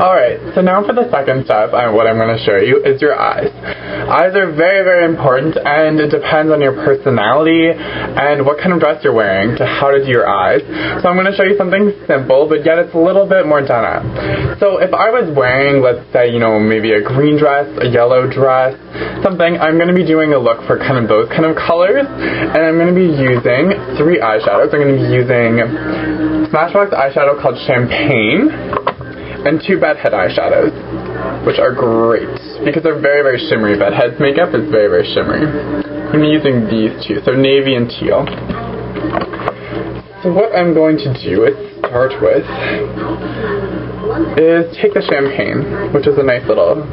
Alright, so now for the second step, what I'm going to show you is your eyes. Eyes are very, very important, and it depends on your personality and what kind of dress you're wearing to how to do your eyes. So I'm going to show you something simple, but yet it's a little bit more done up. So if I was wearing, let's say, maybe a green dress, a yellow dress, something, I'm going to be doing a look for kind of those kind of colors, and I'm going to be using 3 eyeshadows. I'm going to be using Smashbox eyeshadow called Champagne, and 2 bedhead eyeshadows, which are great because they're very, very shimmery. Bedhead's makeup is very, very shimmery. I'm using these 2, so navy and teal. So what I'm going to do is start with is take the Champagne, which is a nice little,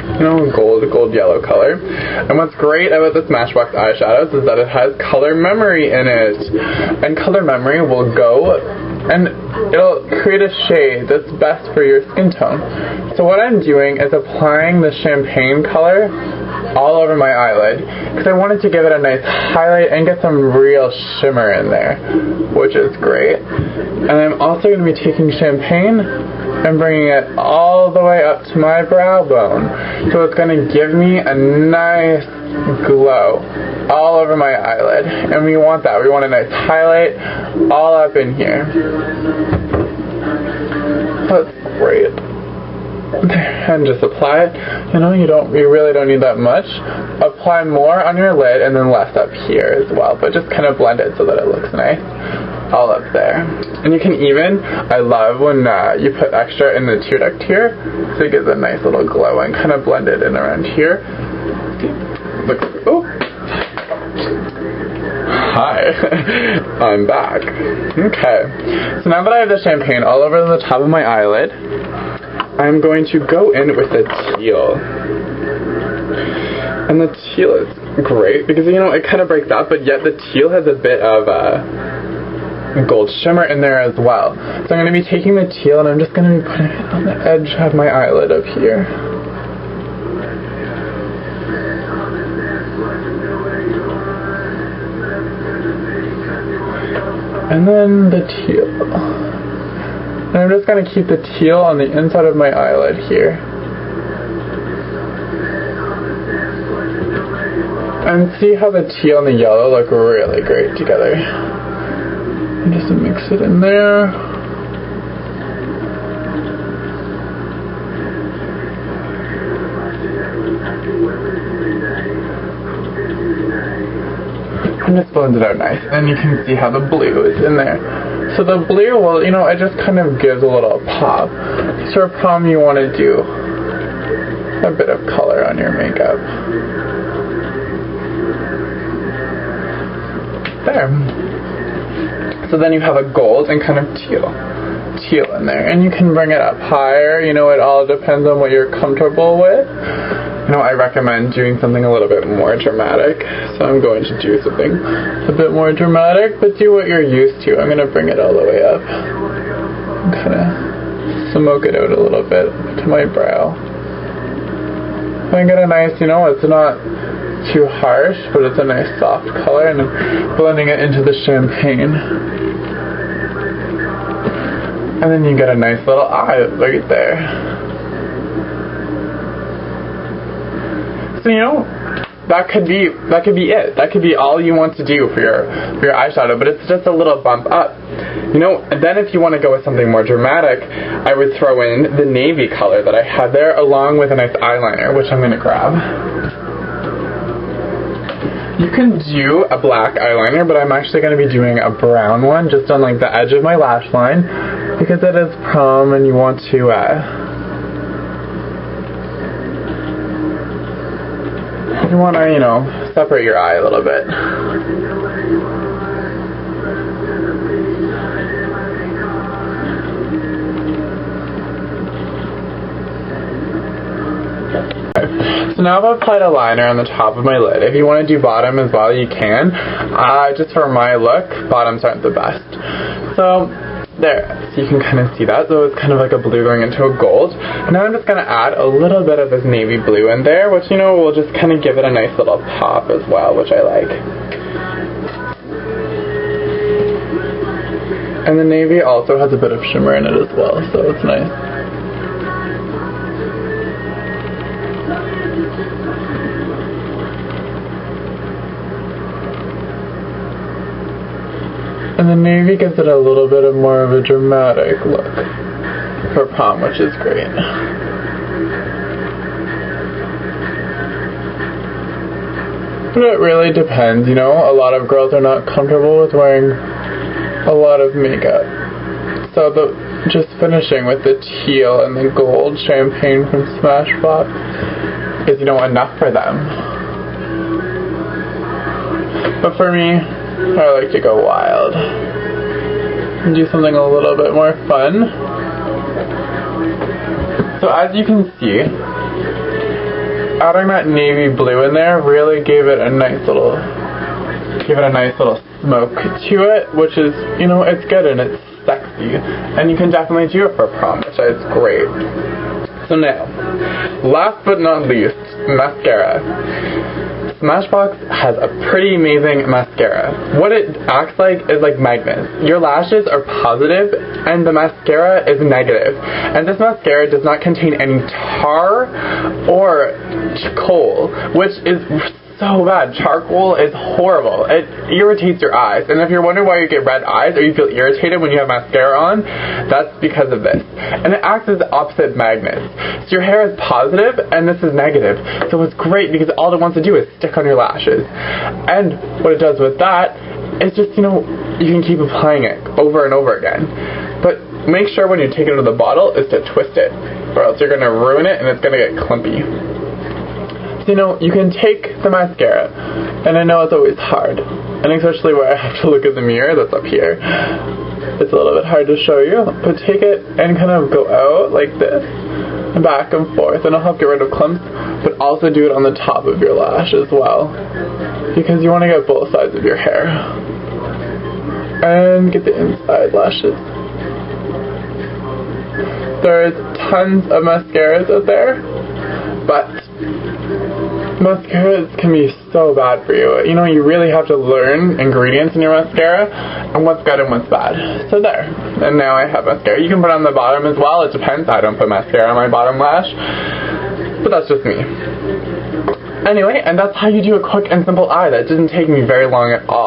gold yellow color. And what's great about the Smashbox eyeshadows is that it has color memory in it, and color memory will go and it'll create a shade that's best for your skin tone. So what I'm doing is applying the Champagne color all over my eyelid because I wanted to give it a nice highlight and get some real shimmer in there, which is great. And I'm also going to be taking Champagne and bringing it all the way up to my brow bone. So it's going to give me a nice glow all over my eyelid, and we want that. We want a nice highlight all up in here. That's great. And just apply it. You really don't need that much. Apply more on your lid and then less up here as well, but just kind of blend it so that it looks nice all up there. And you can even, I love when you put extra in the tear duct here, so it gives a nice little glow, and kind of blend it in around here. Oh. Hi. I'm back. Okay. So now that I have the Champagne all over the top of my eyelid, I'm going to go in with the teal. And the teal is great because, it kind of breaks up, but yet the teal has a bit of gold shimmer in there as well. So I'm going to be taking the teal and I'm just going to be putting it on the edge of my eyelid up here. And then the teal. And I'm just going to keep the teal on the inside of my eyelid here. And see how the teal and the yellow look really great together. And just mix it in there. And just blends it out nice. And you can see how the blue is in there. So the blue, well, it just kind of gives a little pop. So for prom, you want to do a bit of color on your makeup. There. So then you have a gold and kind of teal in there. And you can bring it up higher. It all depends on what you're comfortable with. I recommend doing something a little bit more dramatic, so I'm going to do something a bit more dramatic, but do what you're used to. I'm going to bring it all the way up and kind of smoke it out a little bit to my brow. I get a nice, it's not too harsh, but it's a nice soft color, and I'm blending it into the Champagne. And then you get a nice little eye right there. So that could be it. That could be all you want to do for your eyeshadow, but it's just a little bump up. And then if you want to go with something more dramatic, I would throw in the navy color that I had there along with a nice eyeliner, which I'm going to grab. You can do a black eyeliner, but I'm actually going to be doing a brown one just on the edge of my lash line because it is prom and you want to separate your eye a little bit. So now I've applied a liner on the top of my lid. If you want to do bottom as well, you can. Just for my look, bottoms aren't the best. So there, so you can kind of see that. So it's kind of like a blue going into a gold. And now I'm just going to add a little bit of this navy blue in there, which, will just kind of give it a nice little pop as well, which I like. And the navy also has a bit of shimmer in it as well, so it's nice. And the navy gives it a little bit of more of a dramatic look for prom, which is great. But it really depends, you know? A lot of girls are not comfortable with wearing a lot of makeup. So just finishing with the teal and the gold champagne from Smashbox is, you know, enough for them. But for me, I like to go wild and do something a little bit more fun. So as you can see, adding that navy blue in there really gave it a nice little smoke to it, which is, you know, it's good and it's sexy, and you can definitely do it for prom, which is great. So now, last but not least, mascara. Smashbox has a pretty amazing mascara. What it acts like is like magnets. Your lashes are positive and the mascara is negative. And this mascara does not contain any tar or coal, which is so bad. Charcoal is horrible. It irritates your eyes. And if you're wondering why you get red eyes or you feel irritated when you have mascara on, that's because of this. And it acts as opposite magnets. So your hair is positive and this is negative. So it's great because all it wants to do is stick on your lashes. And what it does with that is just, you know, you can keep applying it over and over again. But make sure when you take it into the bottle is to twist it, or else you're going to ruin it and it's going to get clumpy. You know, you can take the mascara, and I know it's always hard, and especially where I have to look in the mirror that's up here. It's a little bit hard to show you, but take it and kind of go out like this, back and forth, and it'll help get rid of clumps, but also do it on the top of your lash as well, because you want to get both sides of your hair, and get the inside lashes. There's tons of mascaras out there, but mascaras can be so bad for you. You know, you really have to learn ingredients in your mascara and what's good and what's bad. So there. And now I have mascara. You can put it on the bottom as well. It depends. I don't put mascara on my bottom lash. But that's just me. Anyway, and that's how you do a quick and simple eye. That didn't take me very long at all.